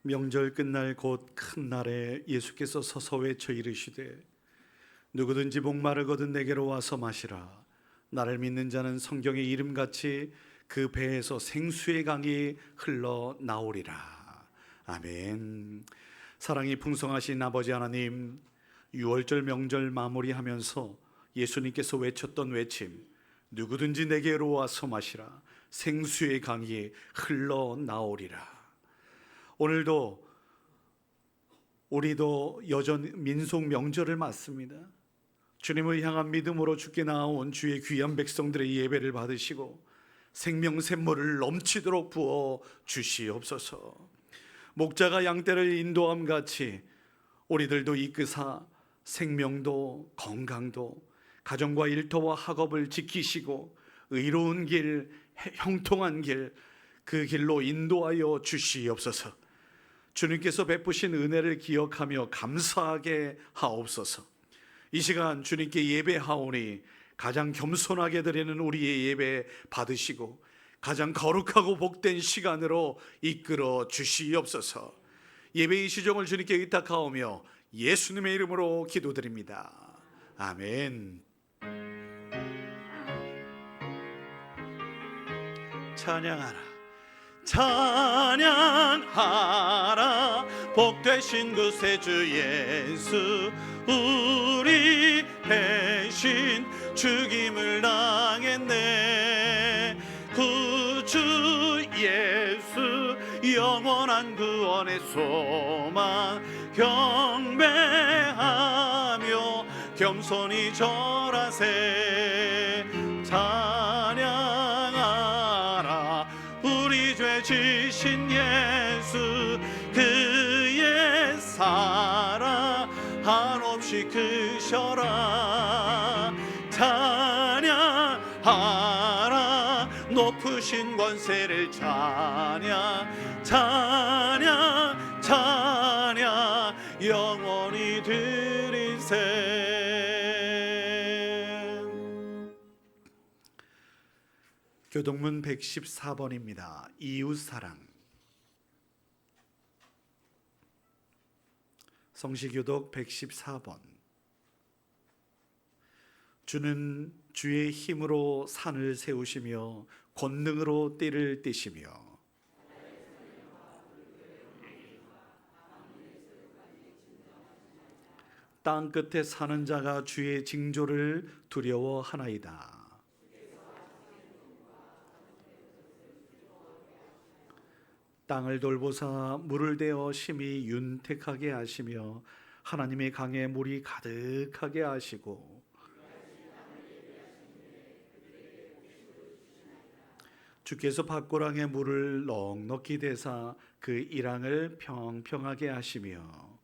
명절 끝날 곧 큰 날에 예수께서 서서 외쳐 이르시되 누구든지 목마르거든 내게로 와서 마시라. 나를 믿는 자는 성경의 이름같이 그 배에서 생수의 강이 흘러나오리라. 아멘. 사랑이 풍성하신 아버지 하나님, 6월절 명절 마무리하면서 예수님께서 외쳤던 외침, 누구든지 내게로 와서 마시라. 생수의 강이 흘러나오리라. 오늘도 우리도 여전히 민속 명절을 맞습니다. 주님을 향한 믿음으로 주께 나온 주의 귀한 백성들의 예배를 받으시고 생명 샘물을 넘치도록 부어 주시옵소서. 목자가 양떼를 인도함 같이 우리들도 이끄사 생명도 건강도 가정과 일터와 학업을 지키시고 의로운 길, 형통한 길, 그 길로 인도하여 주시옵소서. 주님께서 베푸신 은혜를 기억하며 감사하게 하옵소서. 이 시간 주님께 예배하오니 가장 겸손하게 드리는 우리의 예배 받으시고 가장 거룩하고 복된 시간으로 이끌어 주시옵소서. 예배의 시종을 주님께 의탁하오며 예수님의 이름으로 기도드립니다. 아멘. 찬양하라, 찬양하라, 복되신 그 새 주 예수, 우리 대신 죽임을 당했네. 구주 예수, 영원한 구원의 소망, 경배하며 겸손히 절하세. 찬양하라, 우리 죄 지신 예수, 그의 사랑 한없이 크셔라. 찬양하라, 높으신 권세를 찬양, 찬양, 찬양, 영원히 드리세. 교동문 114번입니다. 이웃사랑. 성시교독 114번. 주는 주의 힘으로 산을 세우시며 권능으로 띠를 띠시며 땅 끝에 사는 자가 주의 징조를 두려워하나이다. 땅을 돌보사 물을 대어 심히 윤택하게 하시며 하나님의 강에 물이 가득하게 하시고 주께서 밭고랑에 물을 넉넉히 대사 그 일항을 평평하게 하시며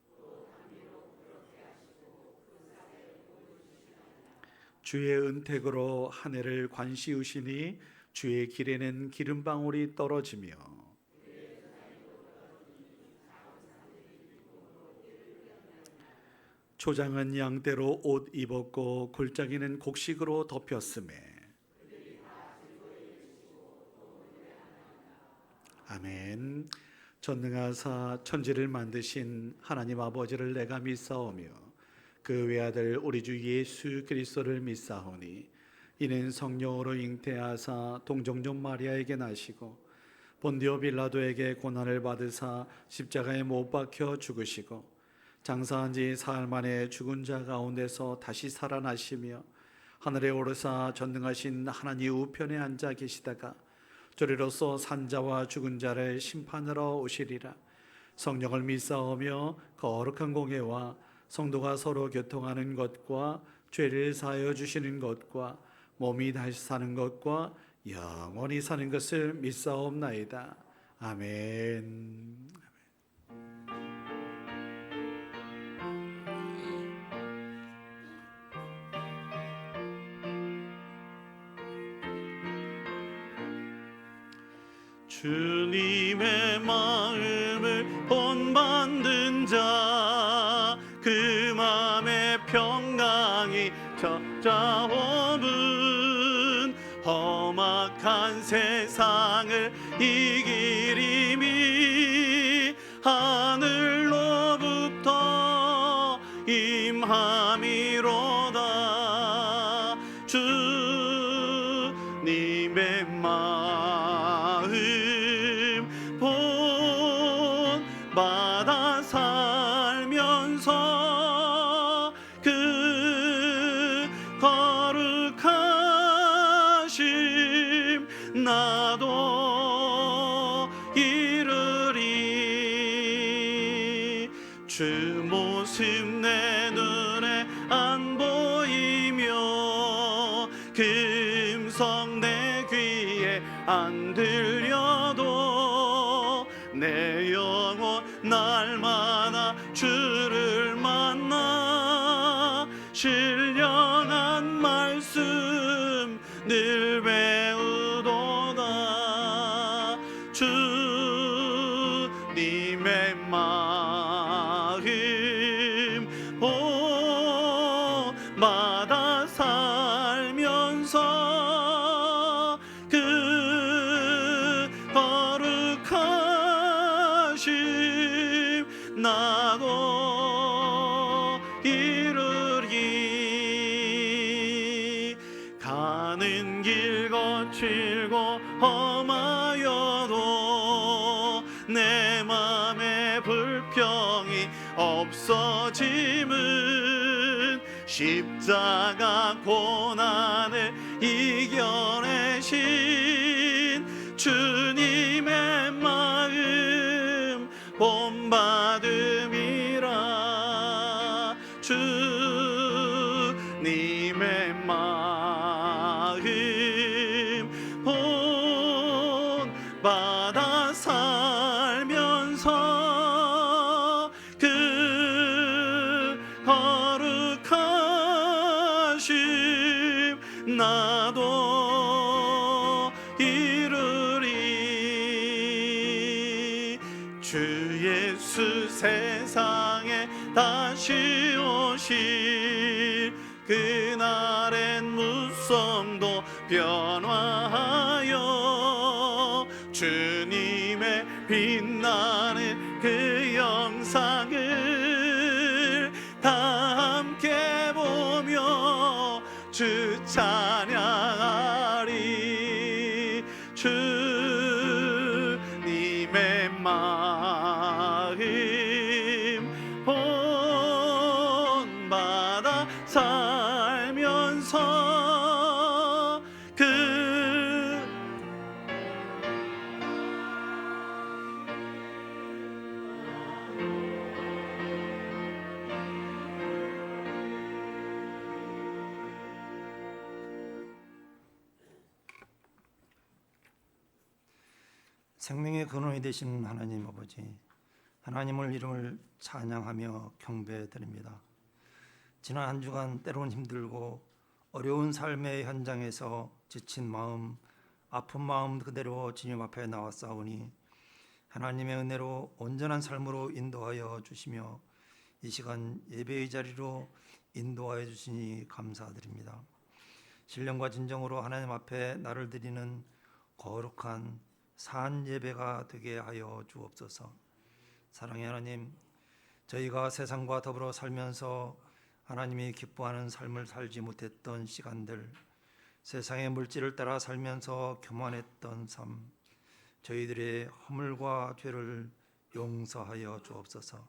주의 은택으로 한 해를 관시우시니 주의 길에는 기름방울이 떨어지며 초장은 양떼로 옷 입었고 골짜기는 곡식으로 덮였음에. 아멘. 전능하사 천지를 만드신 하나님 아버지를 내가 믿사오며 그 외아들 우리 주 예수 그리스도를 믿사오니 이는 성령으로 잉태하사 동정녀 마리아에게 나시고 본디오 빌라도에게 고난을 받으사 십자가에 못 박혀 죽으시고 장사한 지 사흘 만에 죽은 자 가운데서 다시 살아나시며 하늘에 오르사 전능하신 하나님 우편에 앉아 계시다가 저리로서 산자와 죽은 자를 심판하러 오시리라. 성령을 믿사오며 거룩한 공예와 성도가 서로 교통하는 것과 죄를 사하여 주시는 것과 몸이 다시 사는 것과 영원히 사는 것을 믿사옵나이다. 아멘. 주님의 마음을 본받는 자, 그 마음의 평강이 찾아오면 험악한 세상을 이기리니 하늘로부터 임함이로다. 주님의 마음 본받아 살면서 그 거룩하심 나도 이루리. 주 모습 내 눈에 안 보이며 그 음성 내 귀에 안 들려도 내 영혼 날마다 주를 만나 신령한 말씀 늘 배우도다. 주님의 마음 본받아 살면서 그 거룩하심 나도 이루리. 가는 길 거칠고 험하여도 내 맘에 불평이 없어짐은 십자가 고난을 이겨내신 주님의 마음 본받음이라. 주님의 마음 본받아 살면서 그 거룩하심 나도 이루리. 주 예수 세상에 다시 오실 그날엔 무성도 변화하여 주님의 빛나는 그 영상을 다 함께 보며 주 찬양하리. 주님의 마음 본받아 살면서 생명의 근원이 되신 하나님 아버지, 하나님을 이름을 찬양하며 경배드립니다. 지난 한 주간 때로는 힘들고 어려운 삶의 현장에서 지친 마음, 아픈 마음 그대로 주님 앞에 나왔사오니 하나님의 은혜로 온전한 삶으로 인도하여 주시며 이 시간 예배의 자리로 인도하여 주시니 감사드립니다. 신령과 진정으로 하나님 앞에 나를 드리는 거룩한 산 예배가 되게 하여 주옵소서. 사랑의 하나님, 저희가 세상과 더불어 살면서 하나님이 기뻐하는 삶을 살지 못했던 시간들, 세상의 물질을 따라 살면서 교만했던 삶, 저희들의 허물과 죄를 용서하여 주옵소서.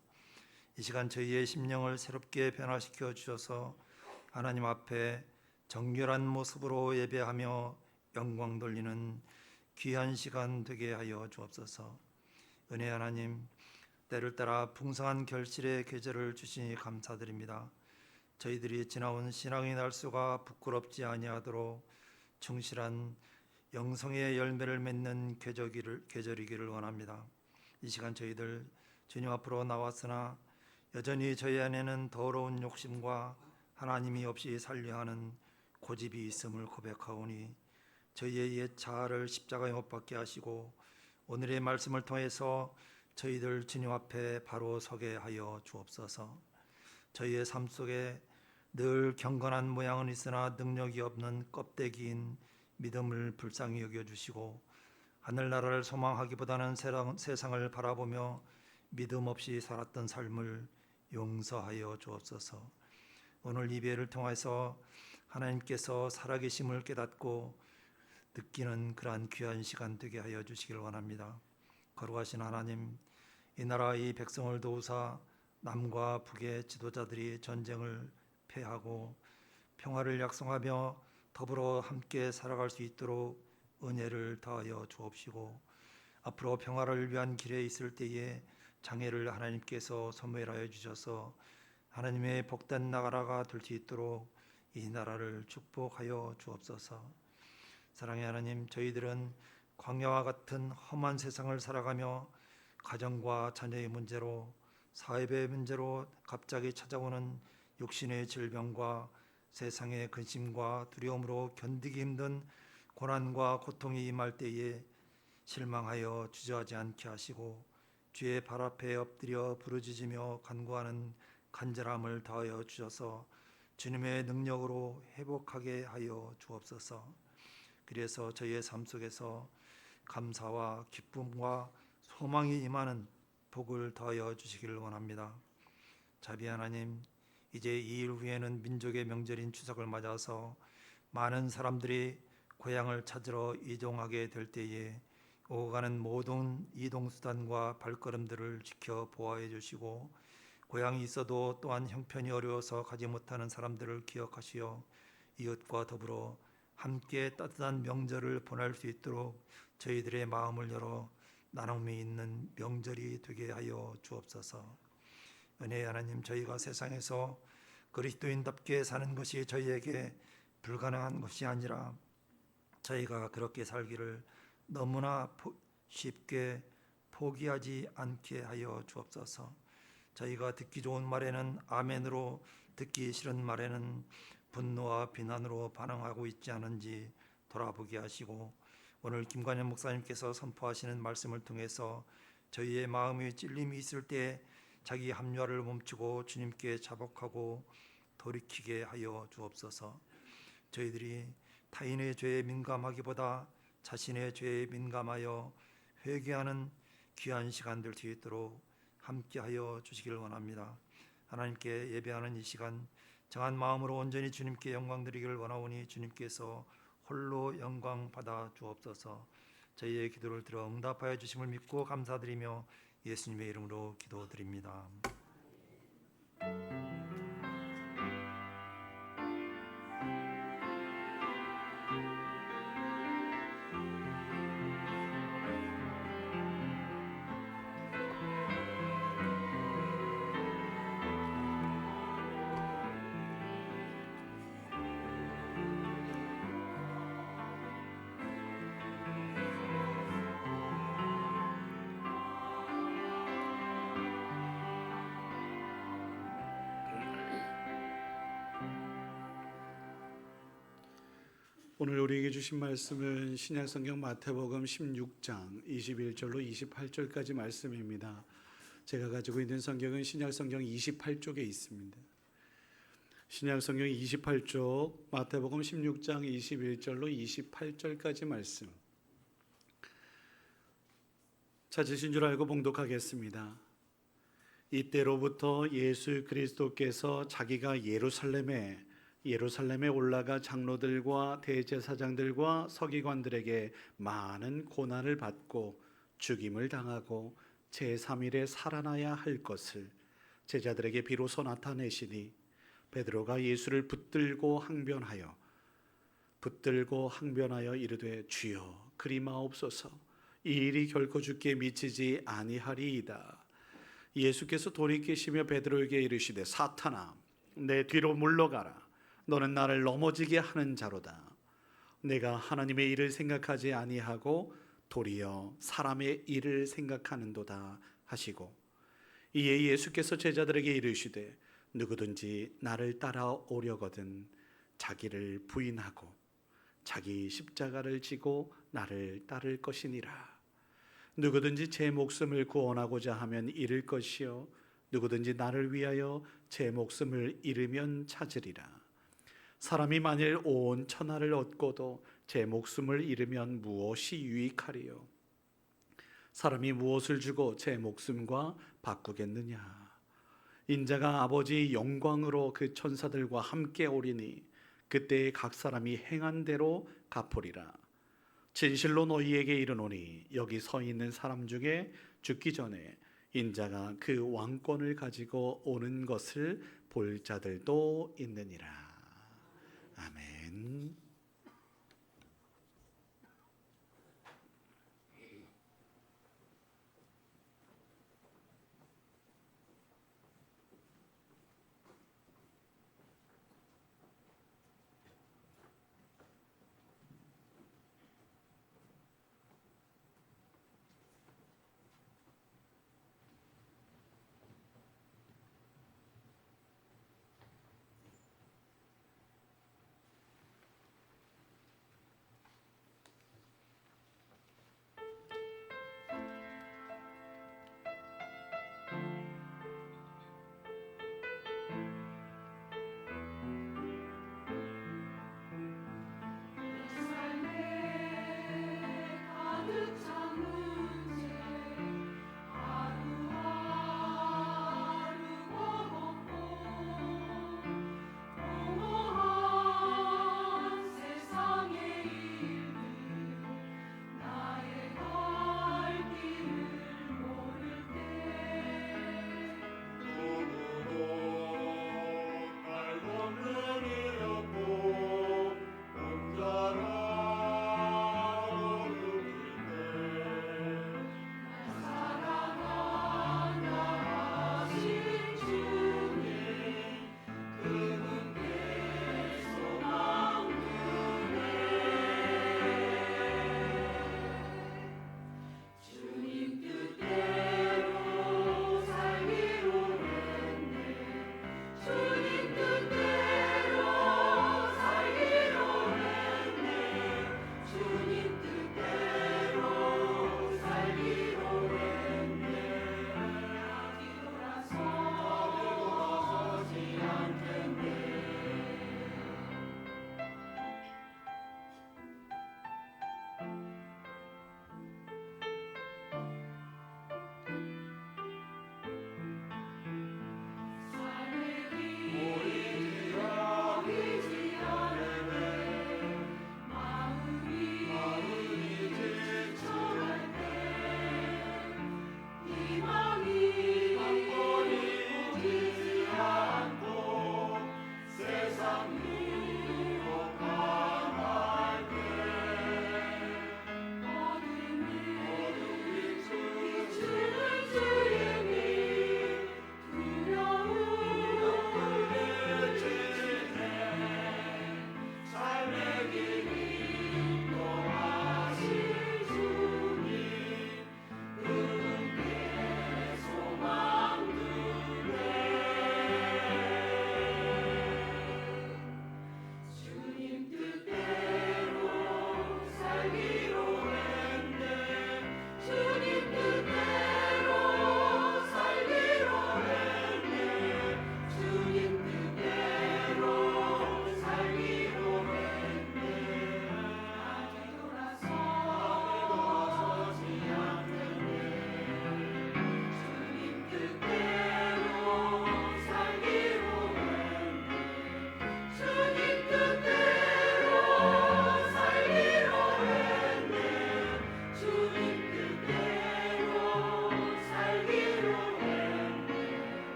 이 시간 저희의 심령을 새롭게 변화시켜 주셔서 하나님 앞에 정결한 모습으로 예배하며 영광 돌리는 귀한 시간 되게 하여 주옵소서. 은혜 하나님, 때를 따라 풍성한 결실의 계절을 주시니 감사드립니다. 저희들이 지나온 신앙의 날수가 부끄럽지 아니하도록 충실한 영성의 열매를 맺는 계절이기를 원합니다. 이 시간 저희들 주님 앞으로 나왔으나 여전히 저희 안에는 더러운 욕심과 하나님이 없이 살려 하는 고집이 있음을 고백하오니 저희의 옛 자아를 십자가에 못 박게 하시고 오늘의 말씀을 통해서 저희들 주님 앞에 바로 서게 하여 주옵소서. 저희의 삶 속에 늘 경건한 모양은 있으나 능력이 없는 껍데기인 믿음을 불쌍히 여겨주시고 하늘나라를 소망하기보다는 세상을 바라보며 믿음 없이 살았던 삶을 용서하여 주옵소서. 오늘 이배를 통해서 하나님께서 살아계심을 깨닫고 느끼는 그러한 귀한 시간 되게 하여 주시길 원합니다. 거룩하신 하나님, 이 나라 이 백성을 도우사 남과 북의 지도자들이 전쟁을 패하고 평화를 약속하며 더불어 함께 살아갈 수 있도록 은혜를 더하여 주옵시고 앞으로 평화를 위한 길에 있을 때에 장애를 하나님께서 소멸하여 주셔서 하나님의 복된 나라가 될 수 있도록 이 나라를 축복하여 주옵소서. 사랑의 하나님, 저희들은 광야와 같은 험한 세상을 살아가며 가정과 자녀의 문제로 사회의 문제로 갑자기 찾아오는 육신의 질병과 세상의 근심과 두려움으로 견디기 힘든 고난과 고통이 임할 때에 실망하여 주저하지 않게 하시고 주의 발 앞에 엎드려 부르짖으며 간구하는 간절함을 더하여 주셔서 주님의 능력으로 회복하게 하여 주옵소서. 그래서 저희의 삶 속에서 감사와 기쁨과 소망이 임하는 복을 더하여 주시기를 원합니다. 자비 하나님, 이제 2일 후에는 민족의 명절인 추석을 맞아서 많은 사람들이 고향을 찾으러 이동하게 될 때에 오고 가는 모든 이동수단과 발걸음들을 지켜 보호해 주시고 고향이 있어도 또한 형편이 어려워서 가지 못하는 사람들을 기억하시어 이웃과 더불어 함께 따뜻한 명절을 보낼 수 있도록 저희들의 마음을 열어 나눔이 있는 명절이 되게 하여 주옵소서. 은혜의 하나님, 저희가 세상에서 그리스도인답게 사는 것이 저희에게 불가능한 것이 아니라 저희가 그렇게 살기를 너무나 쉽게 포기하지 않게 하여 주옵소서. 저희가 듣기 좋은 말에는 아멘으로, 듣기 싫은 말에는 분노와 비난으로 반응하고 있지 않은지 돌아보게 하시고 오늘 김관현 목사님께서 선포하시는 말씀을 통해서 저희의 마음에 찔림이 있을 때 자기 합리화를 멈추고 주님께 자복하고 돌이키게 하여 주옵소서. 저희들이 타인의 죄에 민감하기보다 자신의 죄에 민감하여 회개하는 귀한 시간 될 수 있도록 함께하여 주시기를 원합니다. 하나님께 예배하는 이 시간 정한 마음으로 온전히 주님께 영광 드리기를 원하오니 주님께서 홀로 영광 받아 주옵소서. 저희의 기도를 들어 응답하여 주심을 믿고 감사드리며 예수님의 이름으로 기도드립니다. 오늘 우리에게 주신 말씀은 신약성경 마태복음 16장 21절로 28절까지 말씀입니다. 제가 가지고 있는 성경은 신약성경 28쪽에 있습니다. 신약성경 28쪽 마태복음 16장 21절로 28절까지 말씀 찾으신 줄 알고 봉독하겠습니다. 이때로부터 예수 그리스도께서 자기가 예루살렘에 올라가 장로들과 대제사장들과 서기관들에게 많은 고난을 받고 죽임을 당하고 제3일에 살아나야 할 것을 제자들에게 비로소 나타내시니 베드로가 예수를 붙들고 항변하여 이르되 주여 그리 마옵소서 이 일이 결코 주께 미치지 아니하리이다. 예수께서 돌이키시며 베드로에게 이르시되 사탄아 내 뒤로 물러가라. 너는 나를 넘어지게 하는 자로다. 내가 하나님의 일을 생각하지 아니하고 도리어 사람의 일을 생각하는도다 하시고 이에 예수께서 제자들에게 이르시되 누구든지 나를 따라오려거든 자기를 부인하고 자기 십자가를 지고 나를 따를 것이니라. 누구든지 제 목숨을 구원하고자 하면 잃을 것이요 누구든지 나를 위하여 제 목숨을 잃으면 찾으리라. 사람이 만일 온 천하를 얻고도 제 목숨을 잃으면 무엇이 유익하리요? 사람이 무엇을 주고 제 목숨과 바꾸겠느냐? 인자가 아버지 영광으로 그 천사들과 함께 오리니 그때 각 사람이 행한 대로 갚으리라. 진실로 너희에게 이르노니 여기 서 있는 사람 중에 죽기 전에 인자가 그 왕권을 가지고 오는 것을 볼 자들도 있느니라. 아멘.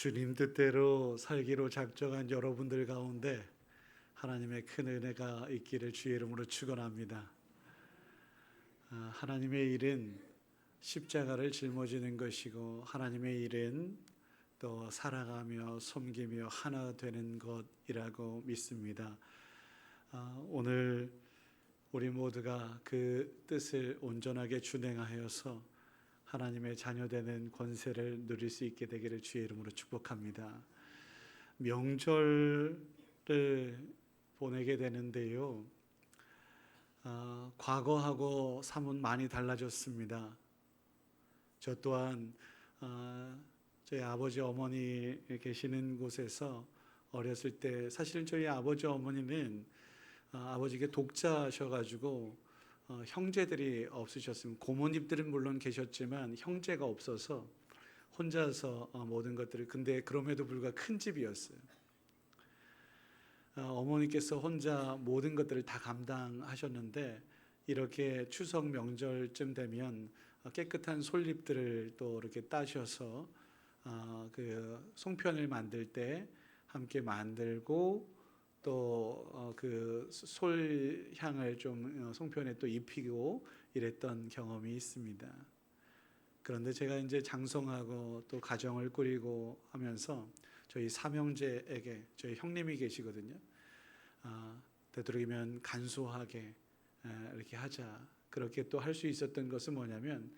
주님 뜻대로 살기로 작정한 여러분들 가운데 하나님의 큰 은혜가 있기를 주의 이름으로 축원합니다. 하나님의 일은 십자가를 짊어지는 것이고 하나님의 일은 또 살아가며 섬기며 하나 되는 것이라고 믿습니다. 오늘 우리 모두가 그 뜻을 온전하게 준행하여서 하나님의 자녀되는 권세를 누릴 수 있게 되기를 주의 이름으로 축복합니다. 명절을 보내게 되는데요. 과거하고 사뭇 많이 달라졌습니다. 저 또한 저희 아버지 어머니 계시는 곳에서 어렸을 때 사실은 저희 아버지 어머니는 아버지가 독자셔가지고 형제들이 없으셨습니다. 고모님들은 물론 계셨지만 형제가 없어서 혼자서 모든 것들을, 근데 그럼에도 불구하고 큰 집이었어요. 어머니께서 혼자 모든 것들을 다 감당하셨는데 이렇게 추석 명절쯤 되면 깨끗한 솔잎들을 또 이렇게 따셔서 그 송편을 만들 때 함께 만들고 또 그 솔향을 좀 송편에 또 입히고 이랬던 경험이 있습니다. 그런데 제가 이제 장성하고 또 가정을 꾸리고 하면서 저희 삼형제에게 저희 형님이 계시거든요. 되도록이면 간소하게 이렇게 하자. 그렇게 또 할 수 있었던 것은 뭐냐면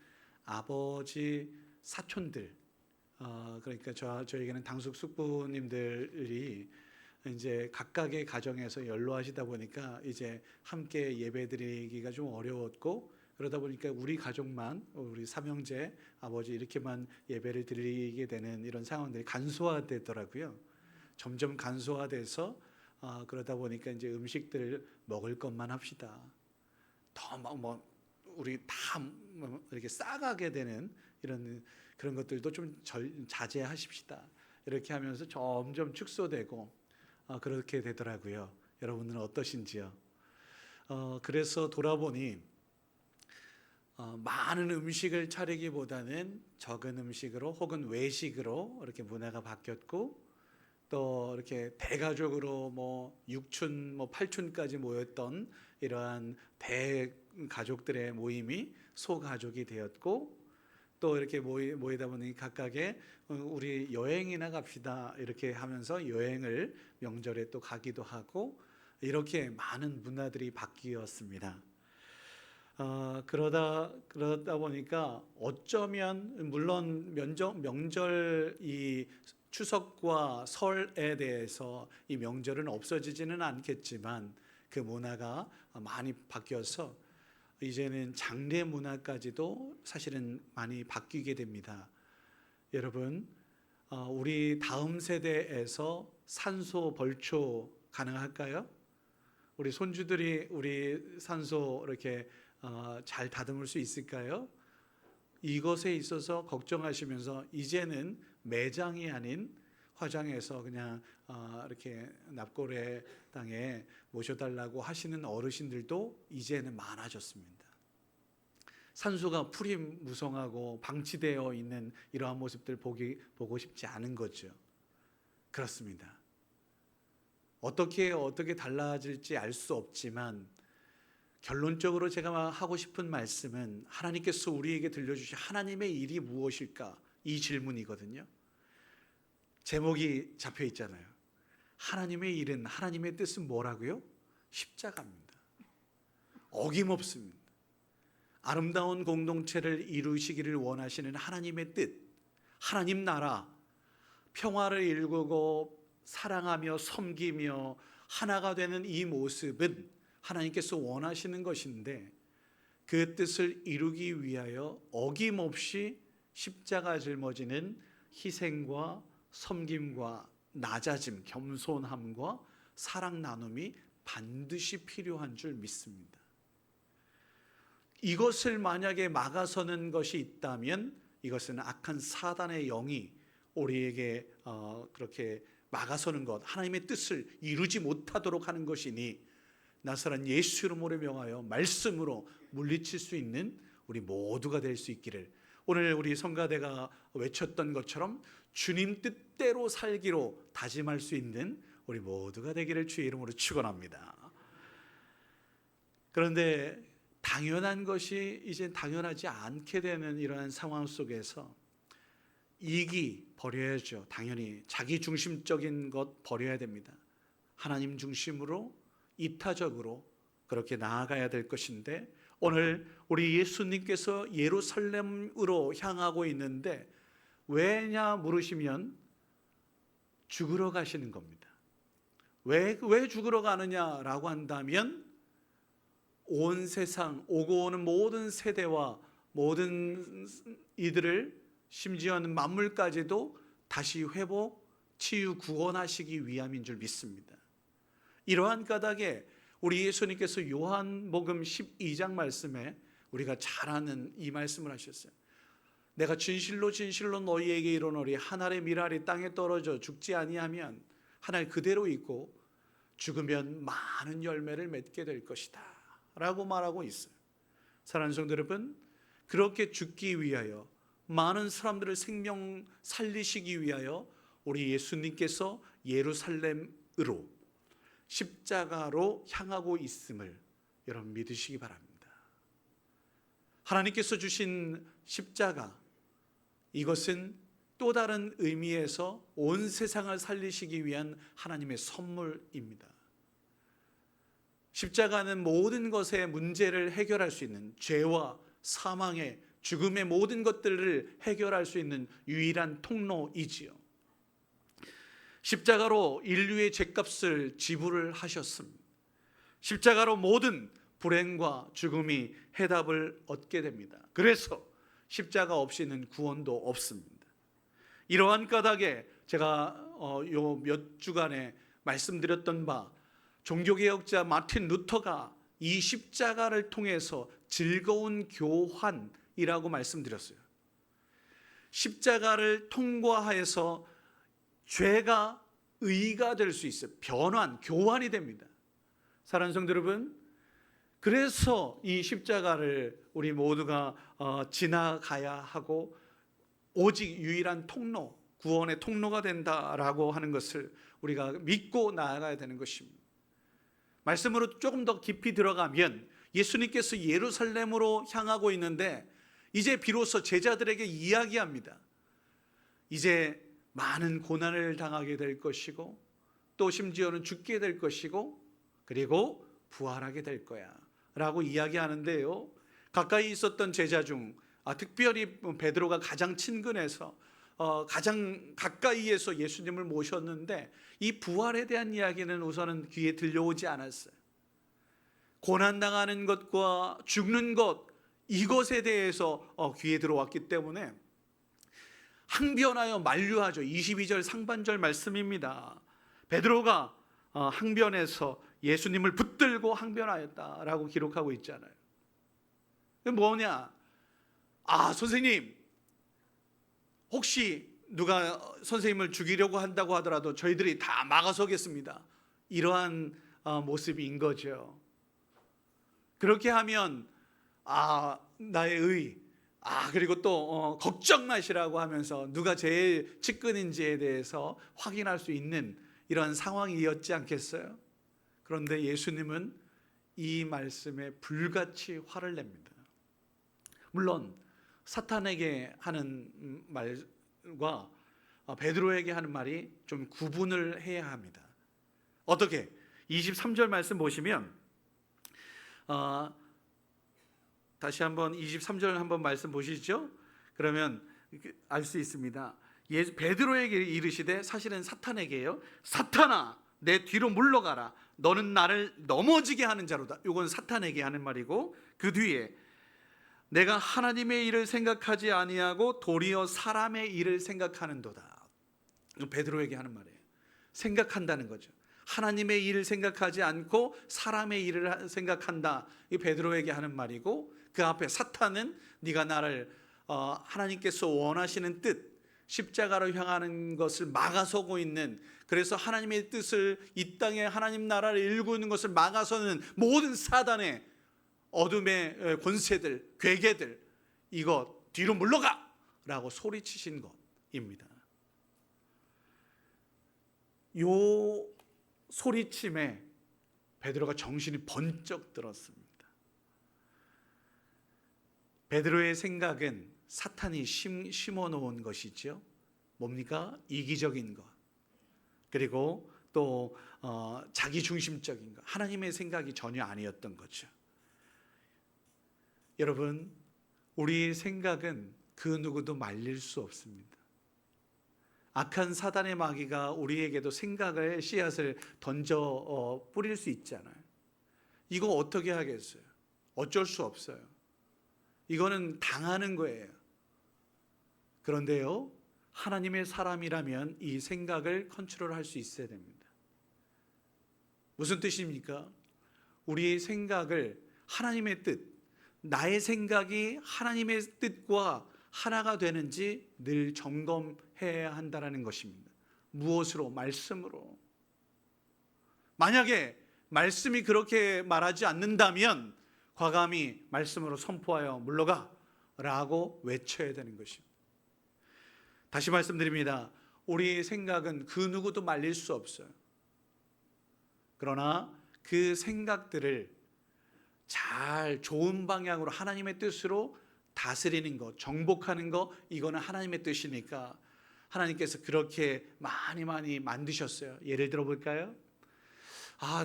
아버지 사촌들, 그러니까 저에게는 당숙 숙부님들이 이제 각각의 가정에서 연로하시다 보니까 이제 함께 예배드리기가 좀 어려웠고, 그러다 보니까 우리 가족만, 우리 삼형제 아버지 이렇게만 예배를 드리게 되는 이런 상황들이 간소화되더라고요. 점점 간소화돼서 그러다 보니까 이제 음식들을 먹을 것만 합시다. 더 우리 다 이렇게 싸가게 되는 이런 그런 것들도 좀 자제하십시다. 이렇게 하면서 점점 축소되고 그렇게 되더라고요. 여러분들은 어떠신지요? 그래서 돌아보니 많은 음식을 차리기보다는 적은 음식으로 혹은 외식으로 이렇게 문화가 바뀌었고, 또 이렇게 대가족으로 뭐 6촌 뭐 8촌까지 모였던 이러한 대가족들의 모임이 소가족이 되었고, 또 이렇게 모이다 보니 각각의 우리 여행이나 갑시다 이렇게 하면서 여행을 명절에 또 가기도 하고, 이렇게 많은 문화들이 바뀌었습니다. 그러다 보니까 어쩌면 물론 명절 이 추석과 설에 대해서 이 명절은 없어지지는 않겠지만 그 문화가 많이 바뀌어서 이제는 장례 문화까지도 사실은 많이 바뀌게 됩니다. 여러분, 우리 다음 세대에서 산소 벌초 가능할까요? 우리 손주들이 우리 산소 이렇게 잘 다듬을 수 있을까요? 이것에 있어서 걱정하시면서 이제는 매장이 아닌 화장해서 그냥 이렇게 납골의 땅에 모셔달라고 하시는 어르신들도 이제는 많아졌습니다. 산소가 풀이무성하고 방치되어 있는 이러한 모습들 보고 싶지 않은 거죠. 그렇습니다. 어떻게 달라질지 알 수 없지만 결론적으로 제가 하고 싶은 말씀은 하나님께서 우리에게 들려주신 하나님의 일이 무엇일까? 이 질문이거든요. 제목이 잡혀 있잖아요. 하나님의 일은, 하나님의 뜻은 뭐라고요? 십자가입니다. 어김없습니다. 아름다운 공동체를 이루시기를 원하시는 하나님의 뜻, 하나님 나라, 평화를 일구고 사랑하며 섬기며 하나가 되는 이 모습은 하나님께서 원하시는 것인데, 그 뜻을 이루기 위하여 어김없이 십자가 짊어지는 희생과 섬김과 낮아짐, 겸손함과 사랑 나눔이 반드시 필요한 줄 믿습니다. 이것을 만약에 막아서는 것이 있다면 이것은 악한 사단의 영이 우리에게 그렇게 막아서는 것, 하나님의 뜻을 이루지 못하도록 하는 것이니 나사렛 예수 이름으로 명하여 말씀으로 물리칠 수 있는 우리 모두가 될 수 있기를, 오늘 우리 성가대가 외쳤던 것처럼 주님 뜻대로 살기로 다짐할 수 있는 우리 모두가 되기를 주의 이름으로 축원합니다. 그런데 당연한 것이 이제 당연하지 않게 되는 이러한 상황 속에서 이기 버려야죠. 당연히 자기 중심적인 것 버려야 됩니다. 하나님 중심으로 이타적으로 그렇게 나아가야 될 것인데, 오늘 우리 예수님께서 예루살렘으로 향하고 있는데 왜냐 물으시면 죽으러 가시는 겁니다. 왜 죽으러 가느냐라고 한다면 온 세상 오고 오는 모든 세대와 모든 이들을, 심지어는 만물까지도 다시 회복, 치유, 구원하시기 위함인 줄 믿습니다. 이러한 까닭에 우리 예수님께서 요한복음 12장 말씀에 우리가 잘 아는 이 말씀을 하셨어요. 내가 진실로 진실로 너희에게 이르노니 한 알의 밀알이 땅에 떨어져 죽지 아니하면 한 알 그대로 있고 죽으면 많은 열매를 맺게 될 것이다 라고 말하고 있어요. 사랑하는 성도 여러분, 그렇게 죽기 위하여, 많은 사람들을 생명 살리시기 위하여 우리 예수님께서 예루살렘으로, 십자가로 향하고 있음을 여러분 믿으시기 바랍니다. 하나님께서 주신 십자가, 이것은 또 다른 의미에서 온 세상을 살리시기 위한 하나님의 선물입니다. 십자가는 모든 것의 문제를 해결할 수 있는, 죄와 사망의, 죽음의 모든 것들을 해결할 수 있는 유일한 통로이지요. 십자가로 인류의 죄값을 지불을 하셨습니다. 십자가로 모든 불행과 죽음이 해답을 얻게 됩니다. 그래서 십자가 없이는 구원도 없습니다. 이러한 까닭에 제가 요 몇 주간에 말씀드렸던 바, 종교개혁자 마틴 루터가 이 십자가를 통해서 즐거운 교환이라고 말씀드렸어요. 십자가를 통과해서 죄가 의가 될 수 있어요. 변환, 교환이 됩니다. 사랑하는 성도 여러분, 그래서 이 십자가를 우리 모두가 지나가야 하고 오직 유일한 통로, 구원의 통로가 된다라고 하는 것을 우리가 믿고 나아가야 되는 것입니다. 말씀으로 조금 더 깊이 들어가면 예수님께서 예루살렘으로 향하고 있는데 이제 비로소 제자들에게 이야기합니다. 이제 많은 고난을 당하게 될 것이고 또 심지어는 죽게 될 것이고 그리고 부활하게 될 거야 라고 이야기하는데요, 가까이 있었던 제자 중 특별히 베드로가 가장 친근해서 가장 가까이에서 예수님을 모셨는데 이 부활에 대한 이야기는 우선은 귀에 들려오지 않았어요. 고난당하는 것과 죽는 것, 이것에 대해서 귀에 들어왔기 때문에 항변하여 만류하죠. 22절 상반절 말씀입니다. 베드로가 항변해서 예수님을 붙들고 항변하였다라고 기록하고 있잖아요. 뭐냐? 선생님, 혹시 누가 선생님을 죽이려고 한다고 하더라도 저희들이 다 막아서겠습니다. 이러한 모습인 거죠. 그렇게 하면 나의 의, 그리고 또 걱정 마시라고 하면서 누가 제일 측근인지에 대해서 확인할 수 있는 이런 상황이었지 않겠어요? 그런데 예수님은 이 말씀에 불같이 화를 냅니다. 물론 사탄에게 하는 말과 베드로에게 하는 말이 좀 구분을 해야 합니다. 어떻게? 23절 말씀 보시면 다시 한번 23절 한번 말씀 보시죠. 그러면 알 수 있습니다. 베드로에게 이르시되, 사실은 사탄에게요. 사탄아, 내 뒤로 물러가라. 너는 나를 넘어지게 하는 자로다. 이건 사탄에게 하는 말이고, 그 뒤에 내가 하나님의 일을 생각하지 아니하고 도리어 사람의 일을 생각하는도다. 이건 베드로에게 하는 말이에요. 생각한다는 거죠. 하나님의 일을 생각하지 않고 사람의 일을 생각한다. 이 베드로에게 하는 말이고, 그 앞에 사탄은 네가 나를 하나님께서 원하시는 뜻, 십자가로 향하는 것을 막아서고 있는, 그래서 하나님의 뜻을, 이 땅에 하나님 나라를 일구는 것을 막아서는 모든 사단의 어둠의 권세들, 괴계들, 이것 뒤로 물러가! 라고 소리치신 것입니다. 요 소리침에 베드로가 정신이 번쩍 들었습니다. 베드로의 생각은 사탄이 심어놓은 것이죠. 뭡니까? 이기적인 것, 그리고 또 자기 중심적인 것, 하나님의 생각이 전혀 아니었던 거죠. 여러분, 우리 생각은 그 누구도 말릴 수 없습니다. 악한 사단의 마귀가 우리에게도 생각의 씨앗을 던져 뿌릴 수 있잖아요. 이거 어떻게 하겠어요? 어쩔 수 없어요. 이거는 당하는 거예요. 그런데요, 하나님의 사람이라면 이 생각을 컨트롤할 수 있어야 됩니다. 무슨 뜻입니까? 우리의 생각을 하나님의 뜻, 나의 생각이 하나님의 뜻과 하나가 되는지 늘 점검해야 한다는 것입니다. 무엇으로? 말씀으로. 만약에 말씀이 그렇게 말하지 않는다면 과감히 말씀으로 선포하여 물러가 라고 외쳐야 되는 것입니다. 다시 말씀드립니다. 우리의 생각은 그 누구도 말릴 수 없어요. 그러나 그 생각들을 잘 좋은 방향으로 하나님의 뜻으로 다스리는 것, 정복하는 것, 이거는 하나님의 뜻이니까 하나님께서 그렇게 많이 만드셨어요. 예를 들어 볼까요?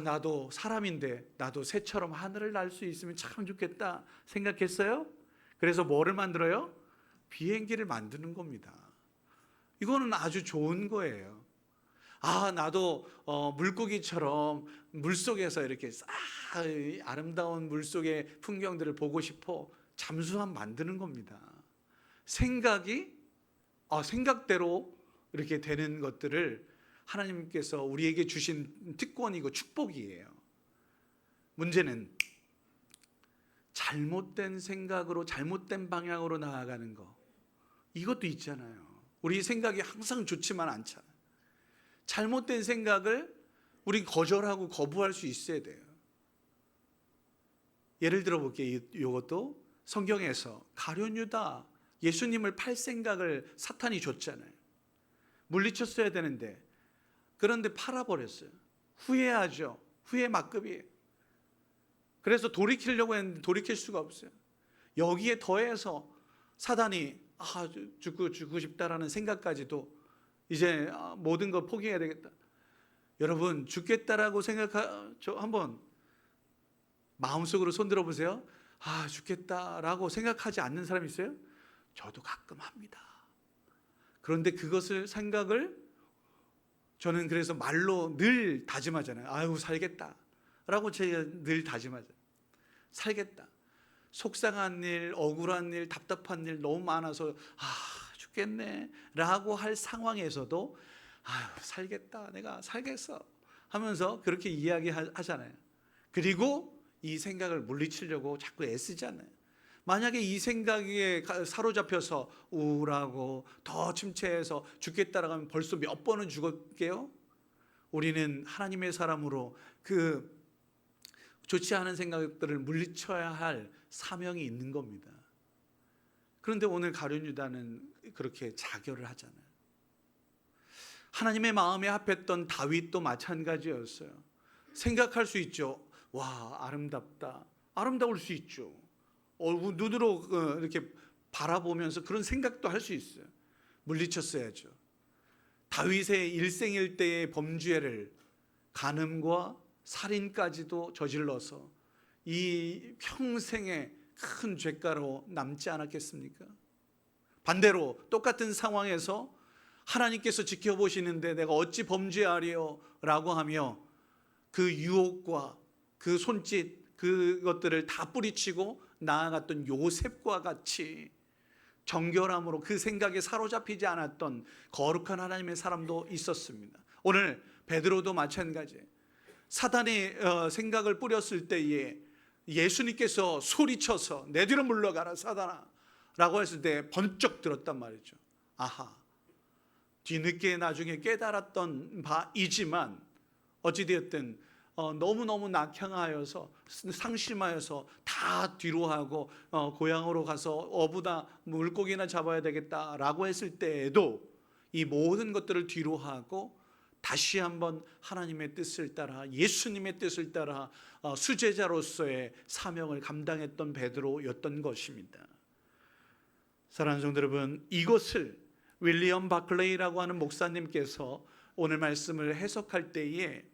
나도 사람인데 나도 새처럼 하늘을 날 수 있으면 참 좋겠다 생각했어요. 그래서 뭐를 만들어요? 비행기를 만드는 겁니다. 이거는 아주 좋은 거예요. 나도 물고기처럼 물속에서 이렇게 아름다운 물속의 풍경들을 보고 싶어. 잠수함 만드는 겁니다. 생각이 생각대로 이렇게 되는 것들을 하나님께서 우리에게 주신 특권이고 축복이에요. 문제는 잘못된 생각으로 잘못된 방향으로 나아가는 거, 이것도 있잖아요. 우리 생각이 항상 좋지만 않잖아요. 잘못된 생각을 우리 거절하고 거부할 수 있어야 돼요. 예를 들어 볼게요. 이것도 성경에서 가룟 유다, 예수님을 팔 생각을 사탄이 줬잖아요. 물리쳤어야 되는데, 그런데 팔아버렸어요. 후회하죠. 후회 막급이에요. 그래서 돌이키려고 했는데 돌이킬 수가 없어요. 여기에 더해서 사단이 죽고 싶다라는 생각까지도 이제 모든 걸 포기해야 되겠다. 여러분, 죽겠다라고 한번 마음속으로 손들어 보세요. 죽겠다라고 생각하지 않는 사람이 있어요? 저도 가끔 합니다. 그런데 생각을 저는 그래서 말로 늘 다짐하잖아요. 살겠다라고 제가 늘 다짐하잖아요. 살겠다. 속상한 일, 억울한 일, 답답한 일 너무 많아서 죽겠네 라고 할 상황에서도 살겠다, 내가 살겠어 하면서 그렇게 이야기하잖아요. 그리고 이 생각을 물리치려고 자꾸 애쓰잖아요. 만약에 이 생각에 사로잡혀서 우울하고 더 침체해서 죽겠다라고 하면 벌써 몇 번은 죽었게요. 우리는 하나님의 사람으로 그 좋지 않은 생각들을 물리쳐야 할 사명이 있는 겁니다. 그런데 오늘 가룟 유다는 그렇게 자결을 하잖아요. 하나님의 마음에 합했던 다윗도 마찬가지였어요. 생각할 수 있죠. 아름답다. 아름다울 수 있죠. 눈으로 이렇게 바라보면서 그런 생각도 할 수 있어요. 물리쳤어야죠. 다윗의 일생일대의 범죄를 간음과 살인까지도 저질러서 이 평생의 큰 죄가로 남지 않았겠습니까? 반대로 똑같은 상황에서 하나님께서 지켜보시는데 내가 어찌 범죄하리요? 라고 하며 그 유혹과 그 손짓, 그것들을 다 뿌리치고 나아갔던 요셉과 같이 정결함으로 그 생각에 사로잡히지 않았던 거룩한 하나님의 사람도 있었습니다. 오늘 베드로도 마찬가지예요. 사단이 생각을 뿌렸을 때에 예수님께서 소리쳐서 내 뒤로 물러가라 사단아 라고 했을 때 번쩍 들었단 말이죠. 뒤늦게 나중에 깨달았던 바이지만 어찌되었든 너무너무 낙향하여서 상심하여서 다 뒤로 하고 고향으로 가서 어부다 물고기나 잡아야 되겠다라고 했을 때에도 이 모든 것들을 뒤로 하고 다시 한번 하나님의 뜻을 따라 예수님의 뜻을 따라 수제자로서의 사명을 감당했던 베드로였던 것입니다. 사랑하는 성도 여러분, 이것을 윌리엄 바클레이라고 하는 목사님께서 오늘 말씀을 해석할 때에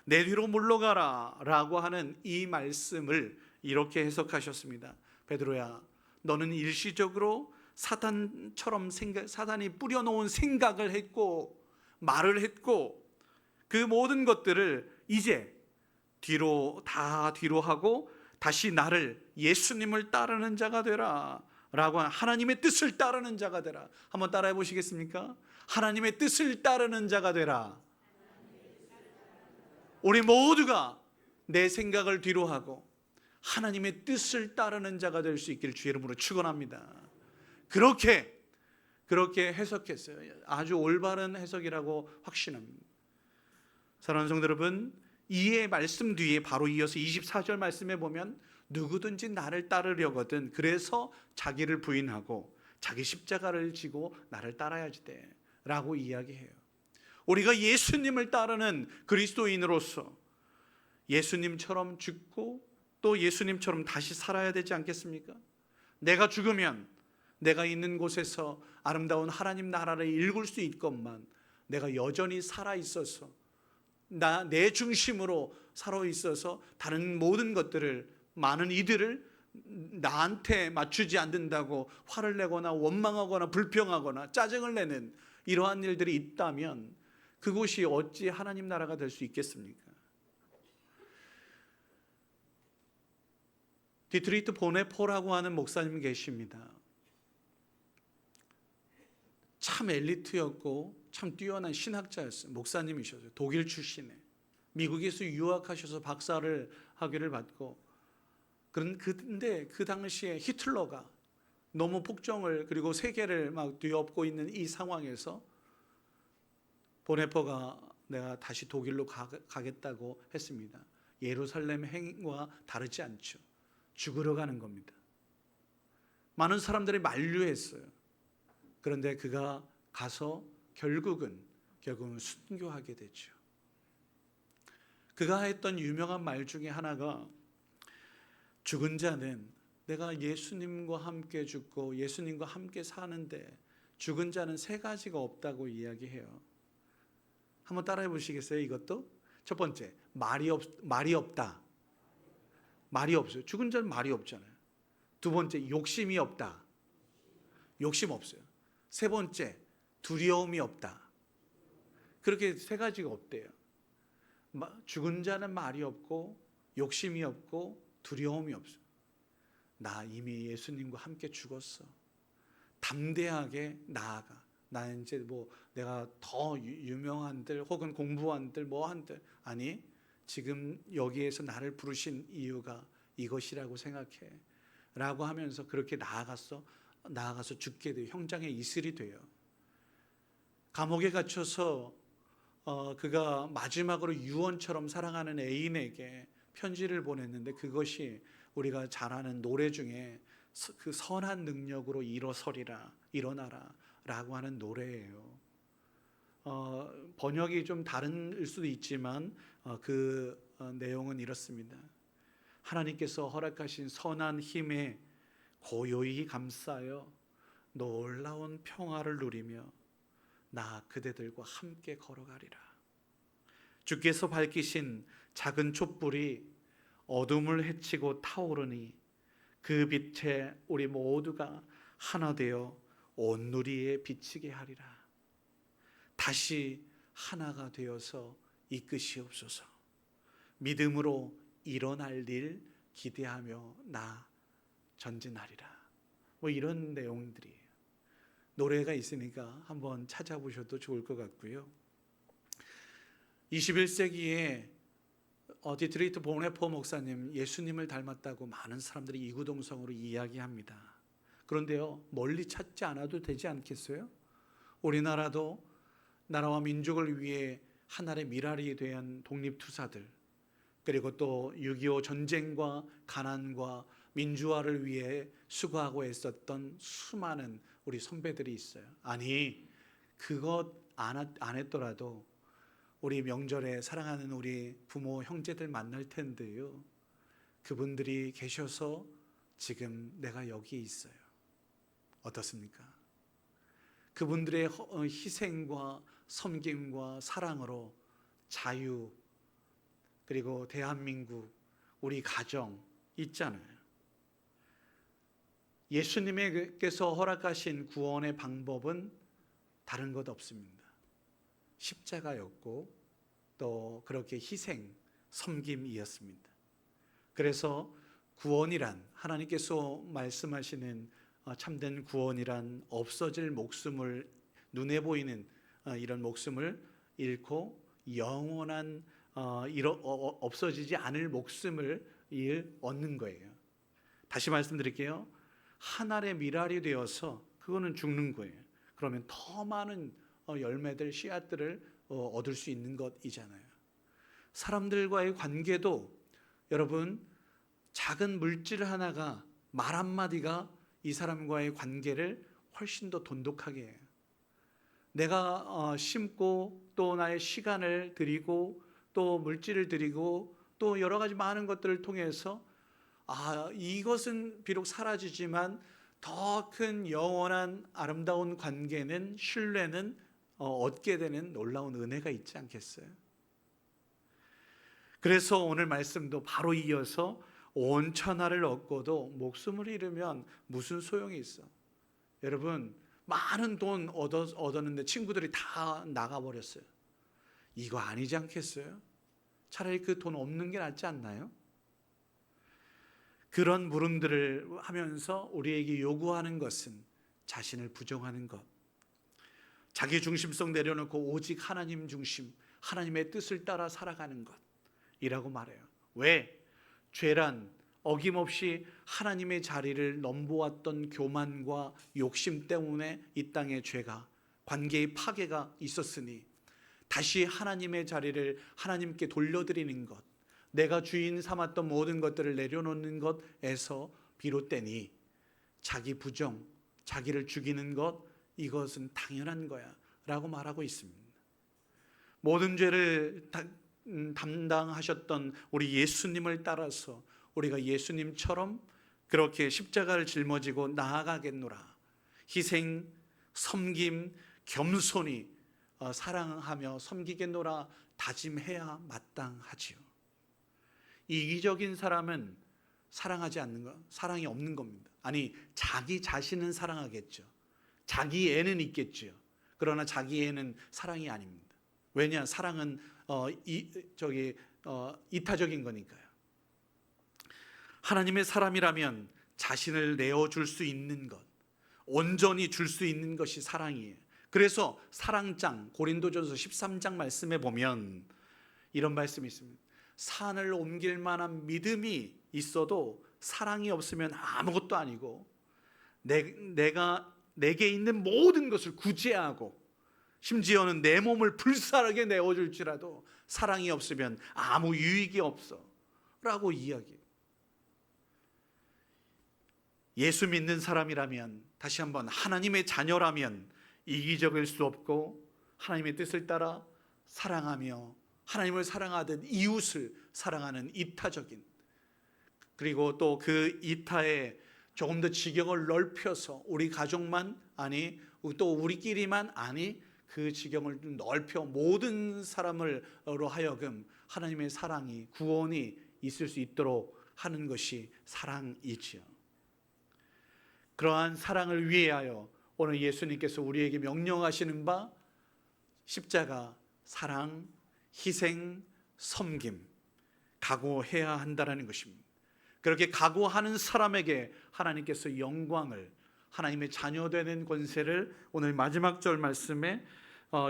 내 뒤로 물러가라 라고 하는 이 말씀을 이렇게 해석하셨습니다. 베드로야, 너는 일시적으로 사단이 뿌려놓은 생각을 했고 말을 했고 그 모든 것들을 이제 뒤로 하고 다시 나를, 예수님을 따르는 자가 되라 라고 하나님의 뜻을 따르는 자가 되라. 한번 따라해 보시겠습니까? 하나님의 뜻을 따르는 자가 되라. 우리 모두가 내 생각을 뒤로 하고 하나님의 뜻을 따르는 자가 될 수 있기를 주의 이름으로 축원합니다. 그렇게 해석했어요. 아주 올바른 해석이라고 확신합니다. 사랑하는 성도 여러분, 이의 말씀 뒤에 바로 이어서 24절 말씀에 보면 누구든지 나를 따르려거든 그래서 자기를 부인하고 자기 십자가를 지고 나를 따라야지 돼 라고 이야기해요. 우리가 예수님을 따르는 그리스도인으로서 예수님처럼 죽고 또 예수님처럼 다시 살아야 되지 않겠습니까? 내가 죽으면 내가 있는 곳에서 아름다운 하나님 나라를 일굴 수 있건만 내가 여전히 살아있어서 내 중심으로 살아있어서 다른 모든 것들을, 많은 이들을 나한테 맞추지 않는다고 화를 내거나 원망하거나 불평하거나 짜증을 내는 이러한 일들이 있다면 그곳이 어찌 하나님 나라가 될 수 있겠습니까? 디트리트 보네포라고 하는 목사님 계십니다. 참 엘리트였고 참 뛰어난 신학자였어요. 목사님이셨어요. 독일 출신에 미국에서 유학하셔서 박사를 학위를 받고, 그런데 그 당시에 히틀러가 너무 폭정을 그리고 세계를 막 뒤엎고 있는 이 상황에서 보네포가 내가 다시 독일로 가겠다고 했습니다. 예루살렘 행과 다르지 않죠. 죽으러 가는 겁니다. 많은 사람들이 만류했어요. 그런데 그가 가서 결국은 순교하게 되죠. 그가 했던 유명한 말 중에 하나가 죽은 자는, 내가 예수님과 함께 죽고 예수님과 함께 사는데 죽은 자는 세 가지가 없다고 이야기해요. 한번 따라해 보시겠어요? 이것도 첫 번째, 말이 없다. 말이 없어요. 죽은 자는 말이 없잖아요. 두 번째, 욕심이 없다. 욕심 없어요. 세 번째, 두려움이 없다. 그렇게 세 가지가 없대요. 죽은 자는 말이 없고 욕심이 없고 두려움이 없어요. 나 이미 예수님과 함께 죽었어. 담대하게 나아가. 나 이제 내가 더 유명한들 혹은 공부한들 뭐한들, 아니, 지금 여기에서 나를 부르신 이유가 이것이라고 생각해 라고 하면서 그렇게 나아가서 죽게 돼요. 형장의 이슬이 돼요. 감옥에 갇혀서 그가 마지막으로 유언처럼 사랑하는 애인에게 편지를 보냈는데 그것이 우리가 잘 아는 노래 중에 그 선한 능력으로 일어나라 라고 하는 노래예요. 번역이 좀 다를 수도 있지만 그 내용은 이렇습니다. 하나님께서 허락하신 선한 힘에 고요히 감싸여 놀라운 평화를 누리며 나 그대들과 함께 걸어가리라. 주께서 밝히신 작은 촛불이 어둠을 헤치고 타오르니 그 빛에 우리 모두가 하나 되어 온 누리에 비치게 하리라. 다시 하나가 되어서 이끄시옵소서. 믿음으로 일어날 일 기대하며 나 전진하리라. 이런 내용들이에요. 노래가 있으니까 한번 찾아보셔도 좋을 것 같고요. 21세기에 디트리트 보네포 목사님, 예수님을 닮았다고 많은 사람들이 이구동성으로 이야기합니다. 그런데요, 멀리 찾지 않아도 되지 않겠어요? 우리나라도 나라와 민족을 위해 하나의 미랄이 된 독립투사들, 그리고 또 6.25 전쟁과 가난과 민주화를 위해 수고하고 애썼던 수많은 우리 선배들이 있어요. 아니, 그것 안 했더라도 우리 명절에 사랑하는 우리 부모, 형제들 만날 텐데요. 그분들이 계셔서 지금 내가 여기 있어요. 어떻습니까? 그분들의 희생과 섬김과 사랑으로 자유, 그리고 대한민국, 우리 가정 있잖아요. 예수님께서 허락하신 구원의 방법은 다른 것 없습니다. 십자가였고 또 그렇게 희생, 섬김이었습니다. 그래서 구원이란, 하나님께서 말씀하시는 참된 구원이란 없어질 목숨을, 눈에 보이는 이런 목숨을 잃고 영원한 없어지지 않을 목숨을 얻는 거예요. 다시 말씀드릴게요. 한 알의 밀알이 되어서 그거는 죽는 거예요. 그러면 더 많은 열매들, 씨앗들을 얻을 수 있는 것이잖아요. 사람들과의 관계도 여러분, 작은 물질 하나가, 말 한마디가 이 사람과의 관계를 훨씬 더 돈독하게 해요. 내가 심고 또 나의 시간을 드리고 또 물질을 드리고 또 여러 가지 많은 것들을 통해서 이것은 비록 사라지지만 더 큰 영원한 아름다운 관계는, 신뢰는 얻게 되는 놀라운 은혜가 있지 않겠어요? 그래서 오늘 말씀도 바로 이어서 온 천하를 얻고도 목숨을 잃으면 무슨 소용이 있어? 여러분, 많은 돈 얻었는데 친구들이 다 나가버렸어요. 이거 아니지 않겠어요? 차라리 그 돈 없는 게 낫지 않나요? 그런 물음들을 하면서 우리에게 요구하는 것은 자신을 부정하는 것, 자기 중심성 내려놓고 오직 하나님 중심, 하나님의 뜻을 따라 살아가는 것이라고 말해요. 왜? 죄란 어김없이 하나님의 자리를 넘보았던 교만과 욕심 때문에 이 땅에 죄가, 관계의 파괴가 있었으니 다시 하나님의 자리를 하나님께 돌려드리는 것, 내가 주인 삼았던 모든 것들을 내려놓는 것에서 비롯되니 자기 부정, 자기를 죽이는 것, 이것은 당연한 거야 라고 말하고 있습니다. 모든 죄를 담당하셨던 우리 예수님을 따라서 우리가 예수님처럼 그렇게 십자가를 짊어지고 나아가겠노라. 희생, 섬김, 겸손히 사랑하며 섬기겠노라 다짐해야 마땅하지요. 이기적인 사람은 사랑하지 않는 것, 사랑이 없는 겁니다. 아니, 자기 자신은 사랑하겠죠. 자기 애는 있겠죠. 그러나 자기 애는 사랑이 아닙니다. 왜냐? 사랑은 이타적인 거니까요. 하나님의 사람이라면 자신을 내어줄 수 있는 것, 온전히 줄 수 있는 것이 사랑이에요. 그래서 사랑장, 고린도전서 13장 말씀에 보면 이런 말씀이 있습니다. 산을 옮길 만한 믿음이 있어도 사랑이 없으면 아무것도 아니고, 내게 있는 모든 것을 구제하고 심지어는 내 몸을 불살하게 내어줄지라도 사랑이 없으면 아무 유익이 없어 라고 이야기해요. 예수 믿는 사람이라면, 다시 한번 하나님의 자녀라면 이기적일 수 없고 하나님의 뜻을 따라 사랑하며 하나님을 사랑하듯 이웃을 사랑하는 이타적인, 그리고 또 그 이타에 조금 더 지경을 넓혀서 우리 가족만 아니 또 우리끼리만 아니 그 지경을 넓혀 모든 사람으로 하여금 하나님의 사랑이, 구원이 있을 수 있도록 하는 것이 사랑이지요. 그러한 사랑을 위하여 오늘 예수님께서 우리에게 명령하시는 바 십자가, 사랑, 희생, 섬김, 각오해야 한다는 것입니다. 그렇게 각오하는 사람에게 하나님께서 영광을, 하나님의 자녀되는 권세를 오늘 마지막 절 말씀에